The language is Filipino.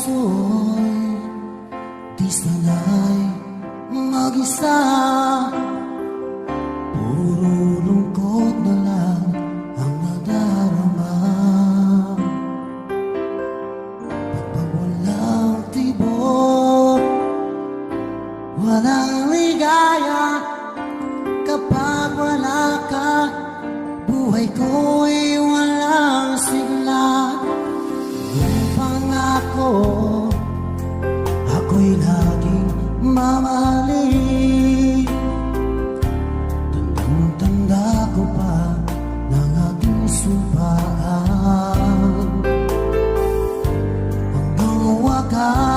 puso'y di sanay mag-isa. Puro lungkot na lang ang nadarama. Pagpag walang tibok, walang ligaya. Kapag wala ka, buhay ko'y walang sigla. Yung pangako, ako'y laging mamahalin. Tandang-tanda ko pa ng ating sumpaan. Hanggang wakas